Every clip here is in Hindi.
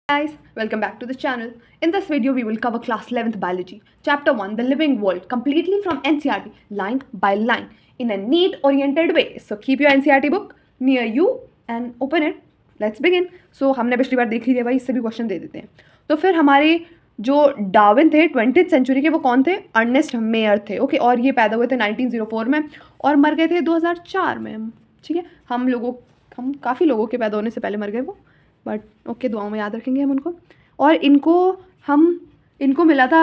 Guys, welcome back to the channel. In this video, we will cover class 11th biology, chapter 1, the living world, completely from NCERT, line by line, in a neat oriented way. So keep your NCERT book near you and open it. Let's begin. So हमने पिछली बार देख लिया भाई, इससे भी क्वेश्चन दे देते हैं. तो फिर हमारे जो डार्विन थे 20th सेंचुरी के, वो कौन थे? अर्नेस्ट मेयर थे. ओके, और ये पैदा हुए थे 1904 में और मर गए थे 2004 में. ठीक है, हम काफ़ी लोगों के पैदा होने से पहले मर गए वो, बट ओके, दुआओं में याद रखेंगे हम उनको. और इनको मिला था,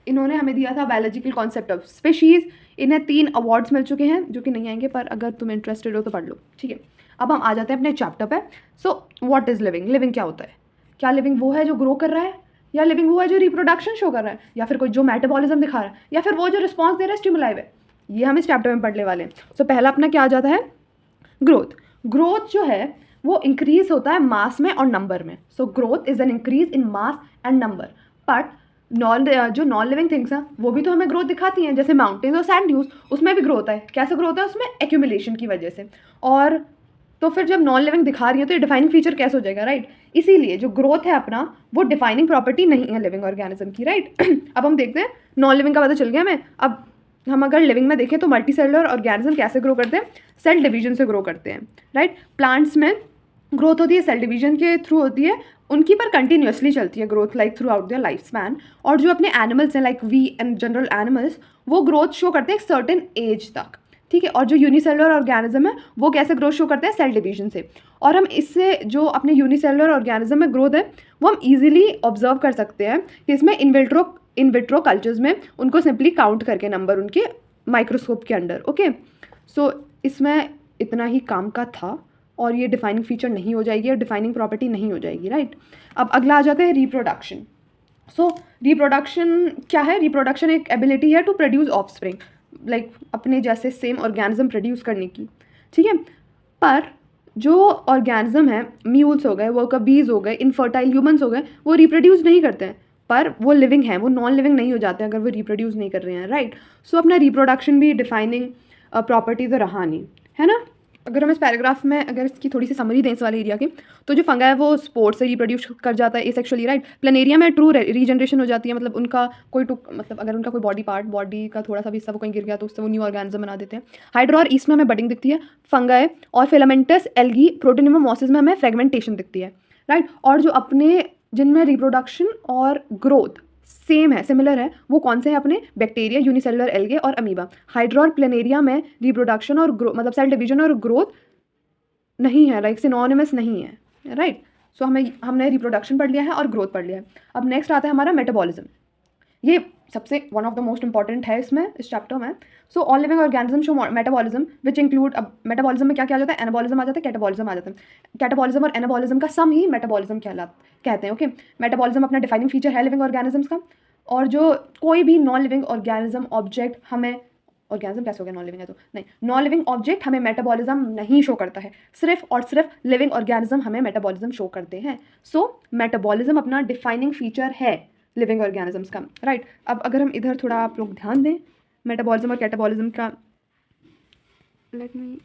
इन्होंने हमें दिया था बायोलॉजिकल कॉन्सेप्ट ऑफ स्पेशीज़. इन्हें 3 अवार्ड्स मिल चुके हैं जो कि नहीं आएंगे, पर अगर तुम इंटरेस्टेड हो तो पढ़ लो. ठीक है, अब हम आ जाते हैं अपने चैप्टर पे. So what is living? Living क्या होता है? क्या लिविंग वो है जो ग्रो कर रहा है, या लिविंग वो है जो रिप्रोडक्शन शो कर रहा है, या फिर कोई जो मेटाबॉलिज्म दिखा रहा है, या फिर वो जो रिस्पॉन्स दे रहा है स्टिमुलाई है? ये हम इस चैप्टर में पढ़ने वाले हैं. सो पहला अपना क्या आ जाता है? ग्रोथ. ग्रोथ जो है वो इंक्रीज होता है मास में और नंबर में. So growth is an increase in mass and number. But जो नॉन लिविंग थिंग्स हैं वो भी तो हमें ग्रोथ दिखाती हैं, जैसे माउंटेन्स और सैंड ड्यूज, उसमें भी ग्रोथ है. कैसे ग्रोथ है उसमें? एक्यूमुलेशन की वजह से. और तो फिर जब नॉन लिविंग दिखा रही है तो ये डिफाइनिंग फीचर कैसे हो जाएगा, राइट? इसीलिए जो ग्रोथ है अपना, वो डिफाइनिंग प्रॉपर्टी नहीं है लिविंग ऑर्गेनिज्म की, राइट? अब हम देखते हैं नॉन लिविंग का पता चल गया हमें. अब हम अगर लिविंग में देखें तो मल्टी सेलुलर ऑर्गेनिज्म कैसे ग्रो करते हैं? सेल डिवीजन से ग्रो करते हैं, राइट? प्लांट्स में ग्रोथ होती है सेल डिवीजन के थ्रू होती है, उनकी पर कंटिन्यूसली चलती है growth, like throughout their life span. और जो अपने एनिमल्स हैं, like we and general animals, वो ग्रोथ शो करते हैं एक सर्टेन एज तक. ठीक है, और जो यूनिसेलुलर ऑर्गेनिज्म है वो कैसे ग्रोथ शो करते हैं? सेल डिवीजन से. और हम इससे जो अपने यूनिसेलुलर ऑर्गेनिज्म में ग्रोथ है वो हम ईजिली ऑब्जर्व कर सकते हैं कि इसमें इन विट्रो कल्चर्स में उनको सिंपली काउंट करके नंबर उनके माइक्रोस्कोप के अंडर. ओके, सो इसमें इतना ही काम का था और ये डिफाइनिंग फीचर नहीं हो जाएगी और डिफाइनिंग प्रॉपर्टी नहीं हो जाएगी, राइट? अब अगला आ जाता है रिप्रोडक्शन. सो रिप्रोडक्शन क्या है? रिप्रोडक्शन एक एबिलिटी है टू प्रोड्यूस ऑफस्प्रिंग, लाइक अपने जैसे सेम ऑर्गेनिज्म प्रोड्यूस करने की. ठीक है, पर जो ऑर्गेनिज्म है, म्यूल्स हो गए, वर्कर बीज हो गए, इनफर्टाइल ह्यूमन्स हो गए, वो रिप्रोड्यूस नहीं करते हैं, पर वो लिविंग हैं, वो नॉन लिविंग नहीं हो जाते अगर वो रिप्रोड्यूस नहीं कर रहे हैं, राइट? सो अपना रिप्रोडक्शन भी डिफाइनिंग प्रॉपर्टी तो रहा नहीं, है ना? अगर हम इस पैराग्राफ में अगर इसकी थोड़ी सी समरी दें इस वाले एरिया की, तो जो फंगा है वो स्पोर्ट से रिप्रोड्यूस कर जाता है एसेक्सुअली, राइट? प्लेनेरिया में ट्रू रीजनरेशन हो जाती है, मतलब उनका मतलब अगर उनका कोई बॉडी का थोड़ा सा भी हिस्सा वो कहीं गिर गया तो उससे वो न्यू ऑर्गेनिज्म बना देते हैं. हाइड्रा और ईस्ट में हमें बडिंग दिखती है, फंगाई और फिलामेंटस एल्गी प्रोटोनियम मॉसिस में हमें फ्रेगमेंटेशन दिखती है, राइट? और जो अपने जिनमें रिप्रोडक्शन और ग्रोथ सेम है, सिमिलर है, वो कौन से हैं? अपने बैक्टीरिया, यूनिसेलुलर एल्गे और अमीबा. हाइड्रा और प्लेनेरिया में रिप्रोडक्शन और मतलब सेल डिवीजन और ग्रोथ नहीं है, लाइक सिनोनिमस नहीं है, राइट? सो हमने रिप्रोडक्शन पढ़ लिया है और ग्रोथ पढ़ लिया है. अब नेक्स्ट आता है हमारा मेटाबॉलिज्म. ये सबसे one of the most important है इसमें, इस चैप्टर में. So all living organism show metabolism which include. अब मेटाबॉलिज्म में क्या क्या आ जाता है? एनाबॉलिज्म आ जाता है, कैटाबॉलिज्म आ जाता है. कैटाबॉलिज्म और एनाबॉलिज्म का सम ही मेटाबॉलिज्म कहते हैं. ओके, मेटाबॉलिज्म अपना डिफाइनिंग फीचर है लिविंग ऑर्गेनिजम्स का. और जो कोई भी नॉन लिविंग ऑर्गेनिज्म ऑब्जेक्ट हमें, ऑर्गेनिज्म कैसे हो गया? नॉन लिविंग है तो नहीं, नॉन लिविंग ऑब्जेक्ट हमें मेटाबॉलिज्म नहीं शो करता है, सिर्फ और सिर्फ लिविंग ऑर्गेनिज्म हमें मेटाबॉलिज्म शो करते हैं. सो मेटाबॉलिज्म अपना डिफाइनिंग फीचर है लिविंग ऑर्गेनिजम्स का, राइट? अब अगर हम इधर थोड़ा आप लोग ध्यान दें मेटाबॉलिज्म और कैटाबॉलिज्म का, let me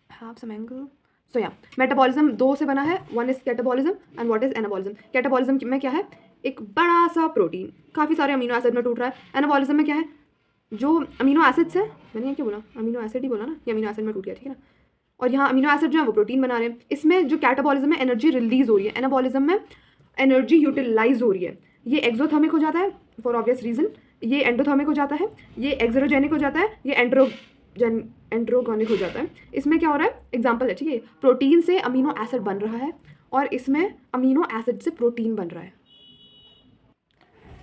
have some angle. So या मेटाबॉलिज्म 2 से बना है, one is catabolism and what is anabolism. Catabolism में क्या है? एक बड़ा सा प्रोटीन काफ़ी सारे अमीनो एसिड में टूट रहा है. एनाबॉलिज्म में क्या है? जो अमीनो एसिड्स है, मैंने ये क्या बोला? अमीनो एसिड ही बोला ना, ये अमीनो एसिड में टूट गया, ठीक है ना? और यहाँ अमीनो एसिड जो है वो प्रोटीन बना रहे हैं. इसमें जो कैटाबॉलिज्म में एनर्जी रिलीज हो रही है, एनाबॉलिज्म में एनर्जी यूटिलाइज हो रही है. ये एक्सोथर्मिक हो जाता है फॉर ऑब्वियस रीजन, ये एंडोथर्मिक हो जाता है, ये एक्सोजेनिक हो जाता है, ये एंड्रोगोनिक हो जाता है. इसमें क्या हो रहा है? एग्जाम्पल है, ठीक है? प्रोटीन से अमीनो एसिड बन रहा है और इसमें अमीनो एसिड से प्रोटीन बन रहा है.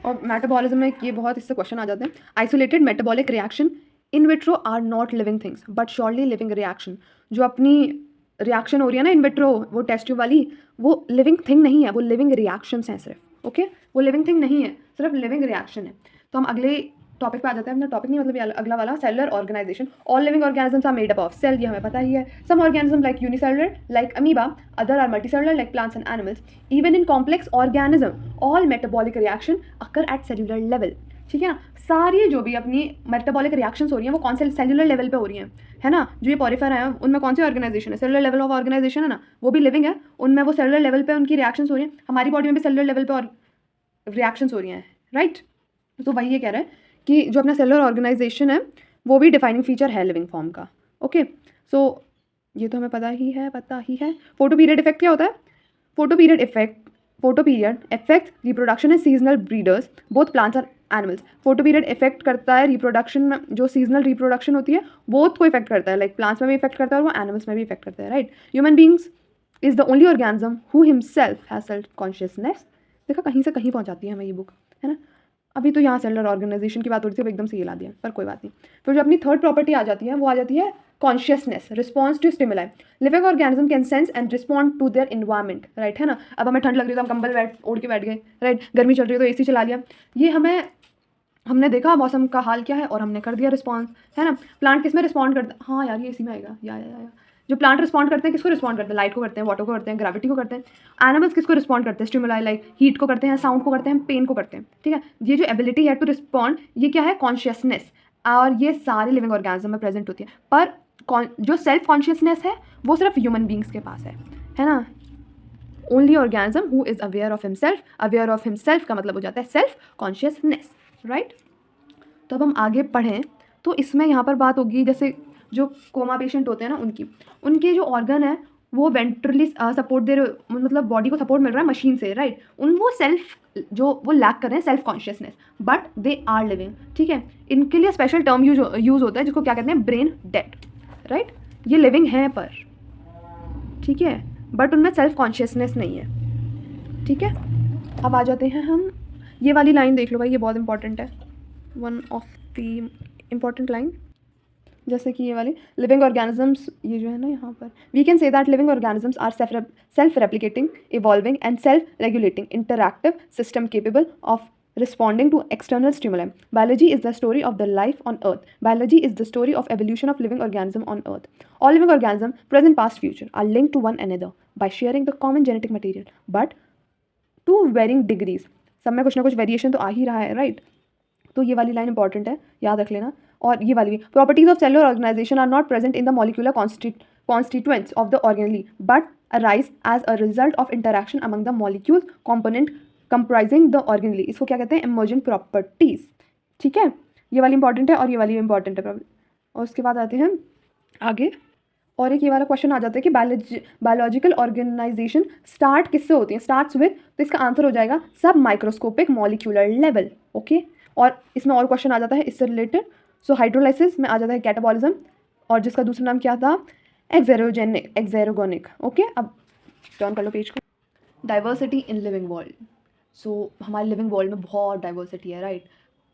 और मेटाबॉलिज्म में ये बहुत इससे क्वेश्चन आ जाते हैं. Isolated metabolic reaction in vitro are not living things but surely living reaction. जो अपनी रिएक्शन हो रही है ना इन विट्रो, वो टेस्ट ट्यूब वाली, वो लिविंग थिंग नहीं है, वो लिविंग रिएक्शंस हैं सिर्फ. ओके, वो लिविंग थिंग नहीं है, सिर्फ लिविंग रिएक्शन है. तो हम अगले टॉपिक पे आ जाते हैं. अपना टॉपिक नहीं मतलब ये अगला वाला, cellular organisation. All living organisms are made up of cell, ये हमें पता ही है. Some organism like unicellular like amoeba, other are multicellular like plants and animals. Even in complex organism all metabolic reaction occur at cellular level. ठीक है ना। सारी जो भी अपनी मेटाबॉलिक रिएक्शंस हो रही हैं वो कौन से सेलुलर लेवल पे हो रही हैं, है ना। जो ये पॉरीफेरा है उनमें कौन सी ऑर्गेनाइजेशन है, सेलुलर लेवल ऑफ ऑर्गेनाइजेशन है ना, वो भी लिविंग है, उनमें वो सेलुलर लेवल पे उनकी रिएक्शंस हो रही हैं। हमारी बॉडी में भी सेलुलर लेवल पे और रिएक्शंस हो रही हैं, राइट। तो वही ये कह रहा है कि जो अपना सेलुलर ऑर्गेनाइजेशन है वो भी डिफाइनिंग फीचर है लिविंग फॉर्म का। ओके, सो ये तो हमें पता ही है। फोटो पीरियड इफेक्ट क्या होता है? Photo period effect reproduction and seasonal breeders both plants और एनिमल्स। फोटो पीरियड इफेक्ट करता है रिप्रोडक्शन में, जो सीजनल रिप्रोडक्शन होती है बोथ को इफेक्ट करता है, लाइक प्लांट्स में भी इफेक्ट करता है और वो एनिमल्स में भी इफेक्ट करता है, right. Human beings is the only organism who himself has self consciousness. देखा, कहीं से कहीं पहुंचाती है हमें ये बुक, है ना। अभी तो यहाँ सेलुलर ऑर्गेनाइजेशन की बात हो रही थी, अब एकदम से ये ला दिया, पर कोई बात नहीं। फिर जो अपनी थर्ड प्रॉपर्टी आ जाती है वो आ जाती है consciousness, response to stimuli. Living organism can sense and respond to their environment, right, है ना। अब हमें ठंड लग रही है तो हम कंबल ओढ़ के बैठ गए, राइट। गर्मी चल रही है तो एसी चला लिया। ये हमने देखा मौसम का हाल क्या है और हमने कर दिया रिस्पॉन्स, है ना। प्लांट किस में रिस्पॉन्ड करता है? हाँ यार, ये इसी में आएगा, या जो प्लांट रिस्पॉन्ड करते हैं किसको रिस्पॉन्ड करते हैं? लाइट को करते हैं, वाटर को करते हैं, ग्रेविटी को करते हैं। एनिमल्स किसको रिस्पॉन्ड करते हैं? स्टिमुलाई लाइक हीट को करते हैं, साउंड को करते हैं, पेन को करते हैं, ठीक है। ये जो एबिलिटी है टू रिस्पॉन्ड, ये क्या है? कॉन्शियसनेस। और ये सारे लिविंग ऑर्गेनिज्म में प्रेजेंट होती है, पर जो सेल्फ कॉन्शियसनेस है वो सिर्फ ह्यूमन बींग्स के पास है ना। Only organism who is aware of himself का मतलब हो जाता है सेल्फ कॉन्शियसनेस, राइट। तो अब हम आगे पढ़ें तो इसमें यहाँ पर बात होगी जैसे जो कोमा पेशेंट होते हैं ना उनके जो ऑर्गन है वो वेंट्रली सपोर्ट दे रहे, मतलब बॉडी को सपोर्ट मिल रहा है मशीन से, राइट। वो सेल्फ जो वो लैक कर रहे हैं self consciousness, but they are living, ठीक है। इनके लिए स्पेशल टर्म यूज होता है जिसको क्या कहते हैं? Brain dead, right. ये लिविंग है पर, ठीक है, बट उनमें सेल्फ कॉन्शियसनेस नहीं है, ठीक है। अब आ जाते हैं हम, ये वाली लाइन देख लो भाई, ये बहुत इंपॉर्टेंट है, one of the important line, जैसे कि ये वाली लिविंग ऑर्गेनिजम्स, ये जो है ना यहाँ पर, we can say that living organisms are self replicating, evolving and self regulating interactive system capable of responding to external stimuli. Biology is the story of the life on earth. Biology is the story of evolution of living organism on earth. All living organisms, present, past, future, are linked to one another by sharing the common genetic material, but to varying degrees. सब में कुछ ना कुछ वेरिएशन तो आ ही रहा है, राइट। तो ये वाली लाइन इंपॉर्टेंट है, याद रख लेना। और ये वाली भी, properties of cellular organisation are not present in the molecular constituents of the organelle but arise as a result of interaction among the molecules component comprising the organelle. इसको क्या कहते हैं? emergent properties, ठीक है। ये वाली इंपॉर्टेंट है और ये वाली भी इंपॉर्टेंट है। और उसके बाद आते हैं आगे, और एक ये वाला क्वेश्चन आ जाता है कि बायोलॉजिकल ऑर्गेनाइजेशन स्टार्ट किससे होती है? स्टार्ट्स विद, तो इसका आंसर हो जाएगा सब माइक्रोस्कोपिक मॉलिक्यूलर लेवल, ओके। और इसमें और क्वेश्चन आ जाता है इससे रिलेटेड। सो हाइड्रोलाइसिस में आ जाता है कैटाबॉलिज्म, और जिसका दूसरा नाम क्या था? एक्सेरोगोनिक, ओके। अब टर्न कर लो पेज को। Diversity in living world. So हमारे लिविंग वर्ल्ड में बहुत डाइवर्सिटी है, राइट।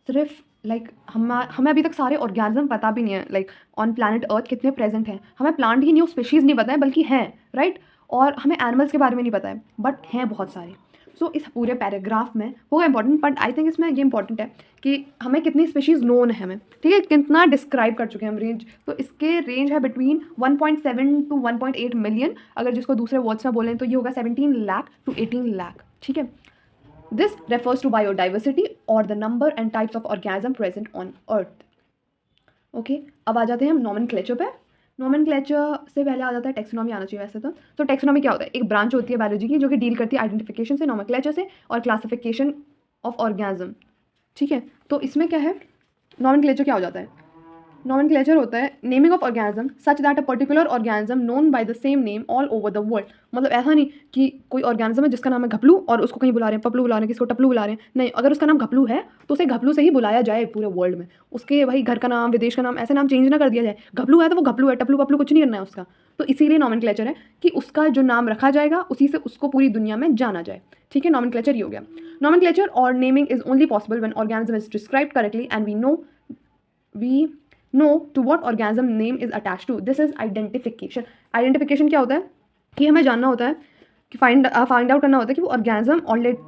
सिर्फ लाइक हमें अभी तक सारे ऑर्गेनिज्म पता भी नहीं है, लाइक ऑन प्लानट अर्थ कितने प्रेजेंट हैं। हमें प्लांट की न्यू स्पीशीज़ नहीं पता है, बल्कि हैं, राइट। और हमें एनिमल्स के बारे में नहीं पता है, बट हैं बहुत सारे। सो इस पूरे पैराग्राफ में होगा इंपॉर्टेंट, बट आई थिंक इसमें ये इंपॉर्टेंट है कि हमें कितनी स्पीशीज़ नोन है हमें, ठीक है, कितना डिस्क्राइब कर चुके हैं हम रेंज। तो इसके रेंज है बिटवीन 1.7 to 1.8 मिलियन, अगर जिसको दूसरे वर्ड्स में बोलें तो ये होगा 17 लाख to 18 लाख, ठीक है। This refers to biodiversity or the number and types of organism present on earth. Okay, अब आ जाते हैं हम nomenclature पे। nomenclature से पहले आ जाता है टेक्सोनॉमी आना चाहिए वैसे तो टेक्सोनॉमी क्या होता है? एक ब्रांच होती है बायोलॉजी की जो कि डील करती है आइडेंटिफिकेशन से, nomenclature से, और क्लासिफिकेशन ऑफ ऑर्गेनिज्म, ठीक है। तो इसमें क्या है? nomenclature क्या हो जाता है? नॉमेनक्लेचर होता है naming of organism such that a particular organism known by the same name all over the world. मतलब ऐसा नहीं कि कोई ऑर्गेनिज्म है जिसका नाम है घपलू और उसको कहीं बुला रहे हैं पपलू बुला रहे हैं, किसको टपलू बुला रहे हैं, नहीं। अगर उसका नाम घपलू है तो उसे घपलू से ही बुलाया जाए पूरे वर्ल्ड में। उसके भाई घर का नाम, विदेश का नाम, ऐसे नाम चेंज ना कर दिया जाए। घपलू है तो वो घपलू है, टपलू पपलू कुछ नहीं करना है उसका। तो इसीलिए नॉमेनक्लेचर है कि उसका जो नाम रखा जाएगा उसी से उसको पूरी दुनिया में जाना जाए, ठीक है। नॉमेनक्लेचर ये हो गया। नॉमेनक्लेचर और naming is only possible when organism is described correctly and we know to what organism name is attach to. This is identification. Identification क्या होता है कि हमें जानना होता है कि फाइंड आउट करना होता है कि वो ऑर्गेनिज्म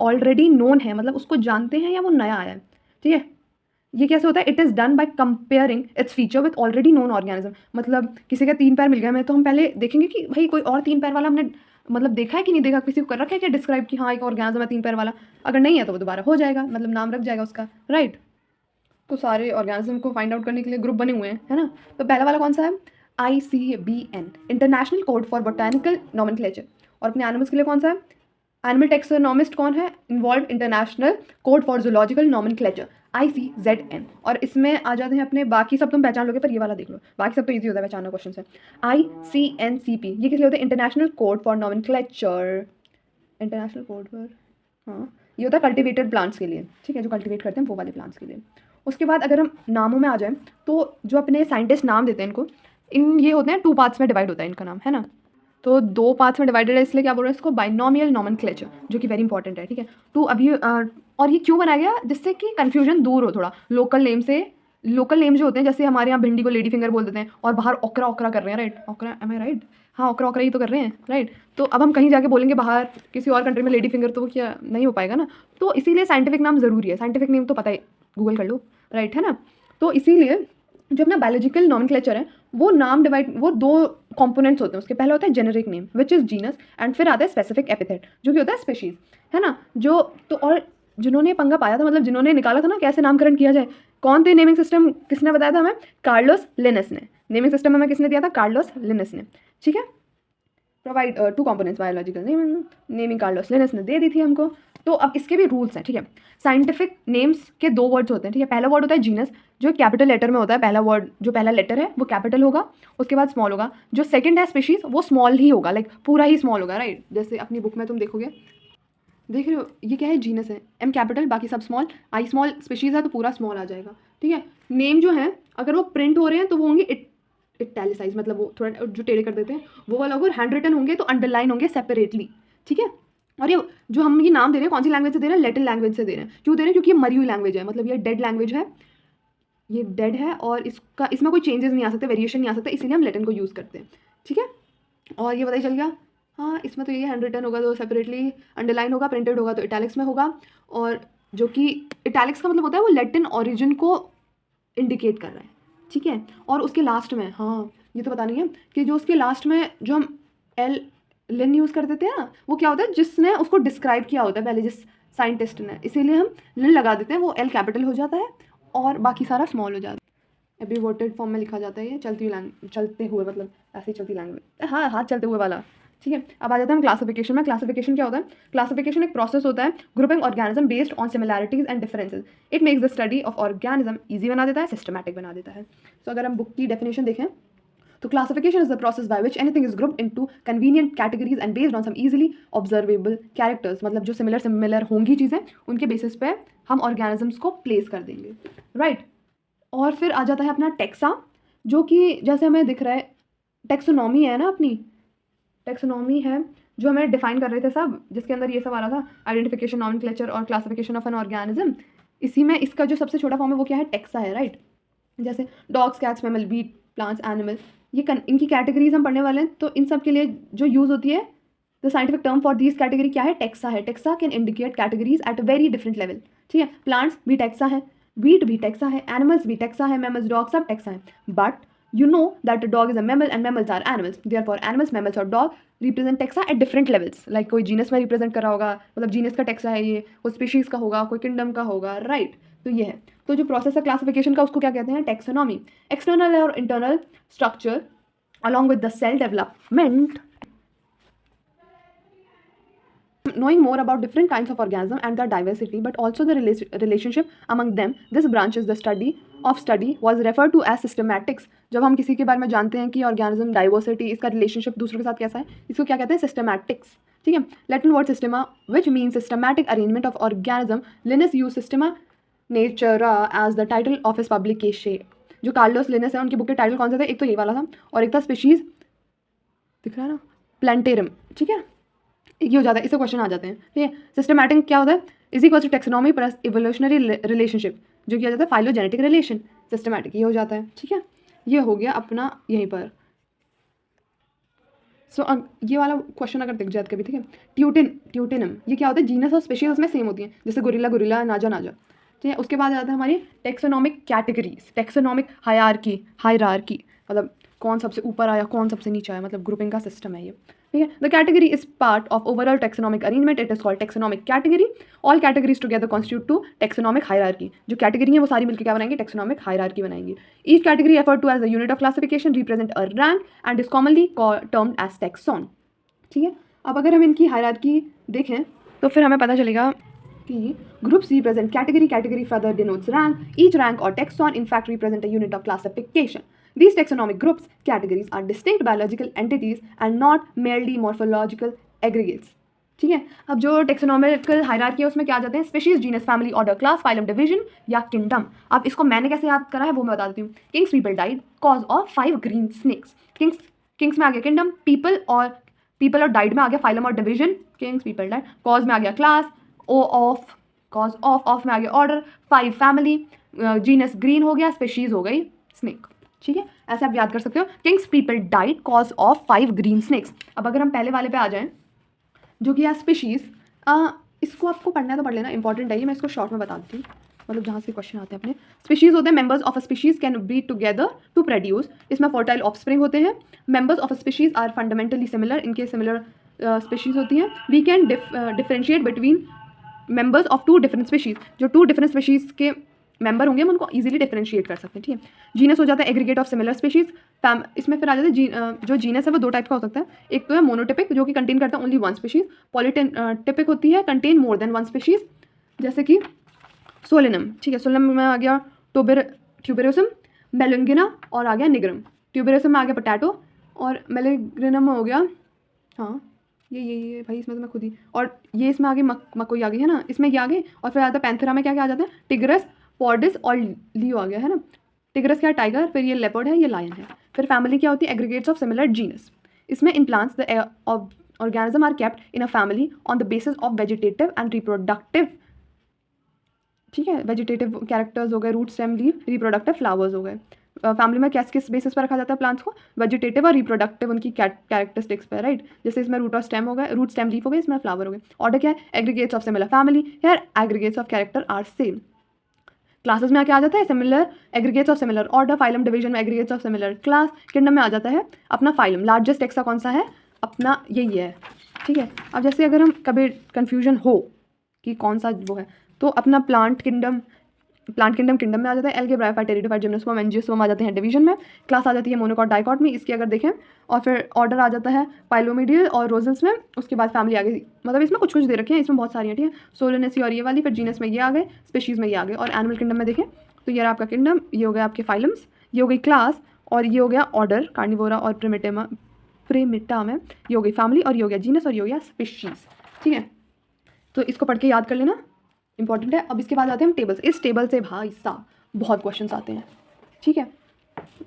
ऑलरेडी नोन है, मतलब उसको जानते हैं या वो नया आया है, ठीक है। ये कैसे होता है? It is done by comparing its feature with already known organism. मतलब किसी का 3 पैर मिल गया हमें तो हम पहले देखेंगे कि भाई कोई और 3 पैर वाला हमने मतलब देखा है कि नहीं देखा, किसी को कर रखा है क्या डिस्क्राइब कि हाँ एक ऑर्गेनिज्म है 3 पैर वाला। अगर नहीं है तो वो दोबारा हो जाएगा, मतलब नाम रख जाएगा उसका, राइट। तो सारे ऑर्गेनिज्म को फाइंड आउट करने के लिए ग्रुप बने हुए हैं, है ना। तो पहला वाला कौन सा है, ICBN, international code for botanical nomenclature. और अपने एनिमल्स के लिए कौन सा है, एनिमल टेक्सोनॉमिस्ट कौन है, involve international code for zoological nomenclature, ICZN। और इसमें आ जाते हैं अपने, बाकी सब तुम पहचान लोगे पर ये वाला देख लो, बाकी सब तो ईजी होता है पहचानना क्वेश्चन से। ICNCP ये किस लिए होता है, international code for nomenclature, international code for, हाँ ये होता है कल्टिवेटेड प्लांट्स के लिए, ठीक है, जो कल्टिवेट करते हैं वो वाले प्लांट्स के लिए। उसके बाद अगर हम नामों में आ जाएं तो जो अपने साइंटिस्ट नाम देते हैं इनको, इन ये होते हैं 2 पार्ट्स में डिवाइड होता है इनका नाम, है ना। तो 2 पार्ट्स में डिवाइडेड है, इसलिए क्या बोल रहे हैं इसको, बाइनोमियल नॉमेनक्लेचर, जो कि वेरी इंपॉर्टेंट है, ठीक है। तो अभी और ये क्यों बनाया गया, जिससे कि कन्फ्यूजन दूर हो थोड़ा लोकल नेम से। लोकल नेम जो होते हैं, जैसे हमारे यहाँ भिंडी को लेडी फिंगर बोल देते हैं और बाहर ओकरा ओकरा कर रहे हैं, राइट, ओकरा, एम आई राइट, हाँ ओकरा ओकरा ही तो कर रहे हैं, राइट। तो अब हम कहीं जाके बोलेंगे बाहर किसी और कंट्री में लेडी फिंगर, तो वो क्या नहीं हो पाएगा ना। तो इसीलिए साइंटिफिक नाम ज़रूरी है, साइंटिफिक नेम तो पता है, गूगल कर लो, राइट, है ना। तो इसीलिए जो अपना बायोलॉजिकल नॉमेनक्लेचर है वो नाम डिवाइड, वो 2 कंपोनेंट्स होते हैं उसके। पहला होता है generic name which is genus, and फिर आता है स्पेसिफिक एपिथेट जो कि होता है स्पेशीज़, है ना। जो तो और जिन्होंने पंगा पाया था, मतलब जिन्होंने निकाला था ना कैसे नामकरण किया जाए, कौन थे, नेमिंग सिस्टम किसने बताया था हमें, कार्लोस लिनस ने। नेमिंग सिस्टम हमें किसने दिया था, कार्लोस लिनस ने, ठीक है। Provide 2 components biological naming Carlos Linus ने दे दी थी हमको। तो अब इसके भी रूल्स हैं, ठीक है। साइंटिफिक नेम्स के 2 वर्ड्स होते हैं, ठीक है। पहला वर्ड होता है जीनस, जो कैपिटल लेटर में होता है, पहला वर्ड जो पहला लेटर है वो कैपिटल होगा, उसके बाद स्मॉल होगा। जो सेकंड है स्पीशीज, वो स्मॉल ही होगा, लाइक पूरा ही स्मॉल होगा, राइट। जैसे अपनी बुक में तुम देखोगे, देख रहे हो ये क्या है, जीनस है, M कैपिटल, बाकी सब स्मॉल, I स्मॉल, स्पीशीज है तो पूरा स्मॉल आ जाएगा, ठीक है। नेम जो है अगर वो प्रिंट हो रहे हैं तो वो होंगे इटैलिसाइज, मतलब वो थोड़ा जो टेढ़े कर देते हैं वो वाला। अगर हैंड रिटन होंगे तो अंडरलाइन होंगे सेपरेटली, ठीक है। और ये जो हम ये नाम दे रहे हैं कौन सी लैंग्वेज से दे रहे हैं, लैटिन लैंग्वेज से दे रहे हैं। क्यों दे रहे हैं, क्योंकि ये मरी हुई लैंग्वेज है, मतलब ये डेड लैंग्वेज है, ये डेड है और इसका इसमें कोई चेंजेस नहीं आ सकते, वेरिएशन नहीं आ सकता, इसीलिए हम लैटिन को यूज़ करते हैं, ठीक है। और ये पता ही चल गया, हाँ इसमें तो ये हैंड रिटन होगा तो सेपरेटली अंडरलाइन होगा, प्रिंटेड होगा तो इटैलिक्स में होगा। और जो कि इटैलिक्स का मतलब होता है वो लैटिन ओरिजिन को इंडिकेट कर रहा है, ठीक है। और उसके लास्ट में, हाँ ये तो पता नहीं है कि जो उसके लास्ट में जो हम लिन यूज़ कर देते हैं ना, वो क्या होता है, जिसने उसको डिस्क्राइब किया होता है पहले जिस साइंटिस्ट ने, इसीलिए हम लिन लगा देते हैं, वो L कैपिटल हो जाता है और बाकी सारा स्मॉल हो जाता है। एब्रीवेटेड फॉर्म में लिखा जाता है ये, चलते हुए, मतलब ऐसे ही चलती लैंग्वेज, हाँ हाथ चलते हुए वाला, ठीक है। अब आ जाता है हम क्लासिफिकेशन में। क्लासिफिकेशन क्या होता है, क्लासिफिकेशन एक प्रोसेस होता है grouping organism based on similarities and differences. It makes the study of organism easy बना देता है, सिस्टमैटिक बना देता है। तो अगर हम बुक की डेफिनेशन देखें तो classification is the process by which anything is grouped into convenient categories and based on some easily observable characters, मतलब जो सिमिलर होंगी चीज़ें उनके बेसिस पे हम ऑर्गेनिजम्स को प्लेस कर देंगे, राइट। और फिर आ जाता है अपना टेक्सा, जो कि जैसे हमें दिख रहा है टेक्सोनॉमी है ना, अपनी टेक्सोनॉमी है जो हमें डिफाइन कर रहे थे सब, जिसके अंदर ये सब आ रहा था, आइडेंटिफिकेशन, नॉमेनक्लेचर और क्लासिफिकेशन ऑफ एन ऑर्गेनिज्म। इसी में इसका जो सबसे छोटा फॉर्म है वो क्या है, टेक्सा है, राइट। जैसे dogs, cats, mammal, wheat, plants, animal, ये इनकी कैटेगरीज हम पढ़ने वाले हैं। तो इन सब के लिए जो यूज़ होती है, the scientific term for this category क्या है, टेक्सा है। Taxa can indicate categories at very different level, ठीक है। प्लांट्स भी टेक्सा है, बीट भी टेक्सा है, एनिमल्स भी टेक्सा है, मैमल्स, डॉग सब टेक्सा है। But you know that a dog is a mammal and mammals are animals, therefore animals, mammals और dog represent taxa at different levels, like कोई जीनस में रिप्रेजेंट कर रहा होगा, मतलब जीनस का टेक्सा है ये, कोई स्पीशीज़ का होगा, कोई किंगडम का होगा, राइट। तो ये है, तो जो प्रोसेस है क्लासिफिकेशन का उसको क्या कहते हैं, टेक्सोनॉमी। एक्सटर्नल और internal structure along with the cell development, knowing more about different kinds of organism and their diversity but also the relationship among them, this branch is the study was referred to as systematics। जब हम किसी के बारे में जानते हैं कि ऑर्गेनिज्म डाइवर्सिटी, इसका रिलेशनशिप दूसरों के साथ कैसा है, इसको क्या कहते हैं, सिस्टमैटिक्स, ठीक है। Latin word systema which mean systematic arrangement of organism. Linnaeus use systema naturae as the title of his publication. जो कार्लोस लिनस है उनकी बुक के टाइटल कौन से थे, एक तो ये वाला था और एक था स्पीशीज, दिख रहा है ना, प्लांटेरम, ठीक है। ये हो जाता है, इससे क्वेश्चन आ जाते हैं, ठीक है। सिस्टमैटिक क्या होता है, is equal to taxonomy plus evolutionary relationship, जो किया जाता है फाइलोजेनेटिक रिलेशन, सिस्टमैटिक ये हो जाता है, ठीक है। ये हो गया अपना यहीं पर। सो ये वाला क्वेश्चन अगर दिख जाए कभी, ठीक है। ट्यूटिनम ये क्या होता है, जीनस और स्पेशीज उसमें सेम होती हैं, जैसे गोरिल्ला, नाजा, ठीक है। उसके बाद आता है हमारी टेक्सोनॉमिक कैटेगरीज, टेक्सोनॉमिक हायरार्की, मतलब कौन सबसे ऊपर आया, कौन सबसे नीचे आया, मतलब ग्रुपिंग का सिस्टम है ये, ठीक है। The category is part of overall taxonomic arrangement, it is called taxonomic category. All categories together constitute to taxonomic hierarchy. जो कैटेगरी है वो सारी मिलकर क्या बनाएंगे, टेक्सोनॉमिक हायरार्की बनाएंगे। Each category refer to as a unit of classification, represent a rank and is commonly termed as taxon, ठीक है। अब अगर हम इनकी हायरार्की देखें तो फिर हमें पता चलेगा कि groups represent category, category further denotes rank, each rank or taxon in fact represent a unit of classification. These taxonomic groups, categories are distinct biological entities and not merely morphological aggregates, ठीक है। अब जो टेक्सोनॉमिकल हायरार्की है उसमें क्या आ जाते हैं, species, genus, family, order, class, phylum, division या किंगडम। अब इसको मैंने कैसे याद करा है वो मैं बता देती हूँ। Kings people died cause of 5 green snakes. Kings में आ गया किंगडम, पीपल और डाइड में आ गया फाइलम और division, Kings people died, cause में आ गया क्लास, कॉज ऑफ में आ गया ऑर्डर, 5 फैमिली, जीनस ग्रीन हो गया, स्पीशीज हो गई स्नेक, ठीक है। ऐसे आप याद कर सकते हो, kings people died cause of 5 green snakes. अब अगर हम पहले वाले पे आ जाएं जो कि है स्पीशीज, इसको आपको पढ़ना है तो पढ़ लेना, इंपॉर्टेंट है ये, मैं इसको शॉर्ट में बता देती हूँ, मतलब जहाँ से क्वेश्चन आते हैं अपने। स्पीशीज होते हैं members of a species can breed together to produce, इसमें फर्टाइल ऑफस्प्रिंग होते हैं। Members of a species are fundamentally similar, इनके सिमिलर स्पीशीज होती हैं। We can differentiate between members of 2 different species, जो 2 डिफरेंट स्पीशीज के मेंबर होंगे हम उनको इजीली डिफरेंशिएट कर सकते हैं, ठीक है। जीनस हो जाता है एग्रीगेट ऑफ सिमिलर स्पीशीज। इसमें फिर आ जाता है जो जीनस है वो 2 टाइप का हो सकता है, एक तो है मोनोटिपिक जो कि कंटेन करता है ओनली 1 स्पीशीज, पॉलीटिपिक होती है कंटेन मोर देन 1 स्पीशीज, जैसे कि सोलेनम, ठीक है। सोलेनम में आ गया ट्यूबेरोसम, मेलंगिना और आ गया निग्रम। ट्यूबेरोसम में आ गया पोटैटो और मेलंगिनम में हो गया, हाँ ये भाई इसमें तो मैं खुद ही, और ये इसमें आगे मकोई आ गई है ना, इसमें ये आ गए। और फिर आता है पैंथेरा में क्या क्या आ जाता है, टिग्रस, पॉर्डिस और लियो आ गया है ना। टिग्रस क्या है, टाइगर, फिर ये लेपर्ड है, ये लायन है। फिर फैमिली क्या होती है, एग्रीगेट्स ऑफ सिमिलर जीनस। इसमें in plants the organism are kept in a family on the basis of vegetative and reproductive, ठीक है। वेजिटेटिव कैरेक्टर्स हो गए, root, stem, leaf, reproductive flowers हो गए। फैमिली में किस बेसिस पर रखा जाता है प्लांट्स को, वेजिटेटिव और रिप्रोडक्टिव उनकी कैरेक्टरिस्टिक्स पर, राइट। जैसे इसमें रूट और स्टेम हो गए, रूट स्टेम लीफ हो गए, इसमें फ्लावर हो गए। ऑर्डर क्या है, aggregates of similar family, here aggregates of character are same. Classes में क्या आ जाता है, similar aggregates of similar order, phylum division में aggregates of similar class, kingdom में आ जाता है अपना फाइलम। लार्जेस्ट टेक्सा कौन सा है, अपना यही है, ठीक है। अब जैसे अगर हम कभी कन्फ्यूजन हो कि कौन सा वो है, तो अपना प्लांट किंगडम किंगडम में आ जाता है। Algae, bryophyte, pteridophyte, gymnosperm, angiosperm आ जाते हैं डिवीजन में। क्लास आ जाती है मोनोकॉट, डाइकॉट में, इसकी अगर देखें। और फिर ऑर्डर आ जाता है पाइलोमिडियल और रोजल्स में। उसके बाद फैमिली आ गई, मतलब इसमें कुछ दे रखे हैं, इसमें बहुत सारी हैं, ठीक है। सोलोनेसी और ये वाली, फिर जीनस में ये आ गए, स्पीशीज़ में ये आ गए। और एनिमल किंगडम में देखें तो ये रहा आपका किंगडम, ये हो गया आपके फाइलम्स, ये हो गई क्लास, और ये हो गया ऑर्डर कार्निवोरा और प्रिमिटा में, ये हो गई फैमिली, और ये हो गया जीनस, और ये हो गया स्पीशीज़, ठीक है। तो इसको पढ़ के याद कर लेना, इंपॉर्टेंट है। अब इसके बाद आते हैं हम टेबल्स। इस टेबल से भाई साहब बहुत क्वेश्चंस आते हैं, ठीक है,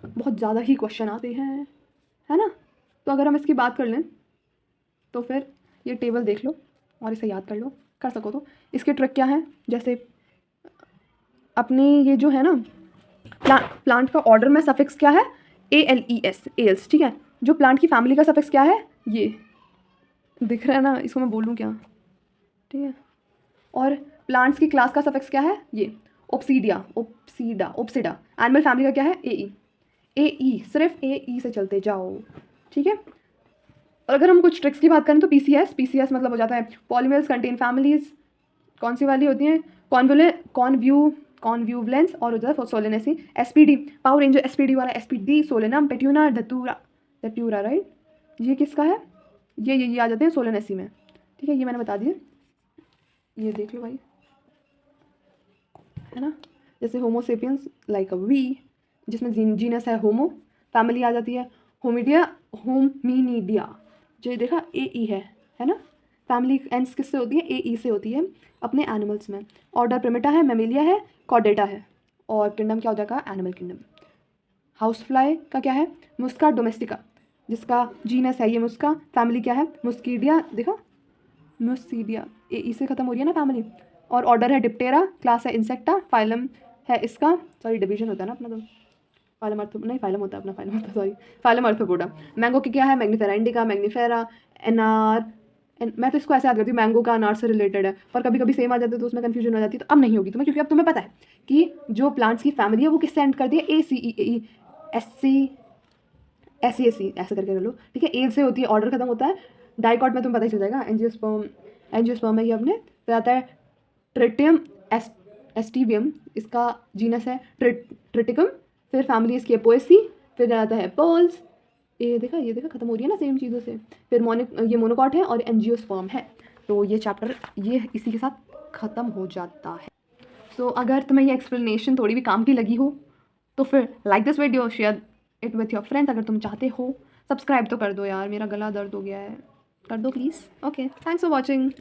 बहुत ज़्यादा ही क्वेश्चन आते हैं, है ना। तो अगर हम इसकी बात कर लें तो फिर ये टेबल देख लो और इसे याद कर लो, कर सको तो। इसके ट्रिक क्या है, जैसे अपनी ये जो है ना प्लांट का ऑर्डर में सफिक्स क्या है, ALES, एल्स, ठीक है। जो प्लांट की फैमिली का सफिक्स क्या है, ये दिख रहा है ना, इसको मैं बोलूँ क्या, ठीक है। और प्लांट्स की क्लास का सफिक्स क्या है, ये ओप्सीडा। एनिमल फैमिली का क्या है, AE, सिर्फ AE से चलते जाओ, ठीक है। और अगर हम कुछ ट्रिक्स की बात करें तो PCS मतलब हो जाता है पॉलीमर्स कंटेन फैमिलीज, कौन सी वाली होती हैं, कॉन्व्यूवलेंस, और हो जाता है Solanaceae. SPD, power ranger SPD वाला, SPD, सोलेनम, पेट्यूना, धतूरा, राइट। ये किसका है, ये आ जाते हैं सोलेनेसी में, ठीक है। ये मैंने बता दिया, ये देख लो भाई, है ना। जैसे होमोसेपियंस लाइक अ वी, जिसमें जीनस है होमो, फैमिली आ जाती है होमिनिडिया, जो देखा AE है ना। फैमिली एंड्स किससे होती है, AE से होती है अपने एनिमल्स में। ऑर्डर प्रिमेटा है, मेमेलिया है, कॉर्डेटा है। और किंगडम क्या हो जाएगा, एनिमल किंगडम। हाउस फ्लाई का क्या है, मुस्का डोमेस्टिका, जिसका जीनस है ये मुस्का, फैमिली क्या है, मुस्कीडिया, देखा मुस्कीडिया, AE से खत्म हो रही है ना फैमिली। और ऑर्डर है डिप्टेरा, क्लास है इंसेक्टा, फाइलम है इसका, सॉरी डिवीजन होता है ना अपना, तो फाइलम होता है, फाइलम अर्थोपोडा। मैंगो की क्या है, मैग्नीफेरा इंडिका, मैग्नीफेरा, एनार, मैं तो इसको ऐसे याद करती हूँ, मैंगो का अनार से रिलेटेड है, पर कभी कभी सेम आ जाता है तो उसमें कन्फ्यूजन हो जाती है। तो अब नहीं होगी तुम्हें, क्योंकि अब तुम्हें पता है कि जो प्लांट्स की फैमिली है वो किससे एंड करती है, ACE, SC, ऐसी ऐसी ऐसे करके कर लो, ठीक है। ए से होती है ऑर्डर खत्म होता है, डाइकॉट में तुम्हें पता ही चल जाएगा। एंजियोस्पर्म है ये अपने, फिर आता है ट्रिटियम एस्टिवियम, इसका जीनस है ट्रिटिकम, फिर फैमिली इसकी पोएसी, फिर आता है पर्ल्स, ये देखा खत्म हो रही है ना सेम चीज़ों से। फिर ये मोनोकॉट है और एंजियोस्पर्म है। तो ये चैप्टर ये इसी के साथ ख़त्म हो जाता है। सो अगर तुम्हें ये एक्सप्लेनेशन थोड़ी भी काम की लगी हो तो फिर like this video, share it with your friends. अगर तुम चाहते हो सब्सक्राइब तो कर दो यार, मेरा गला दर्द हो गया है, कर दो please. Okay, thanks for watching.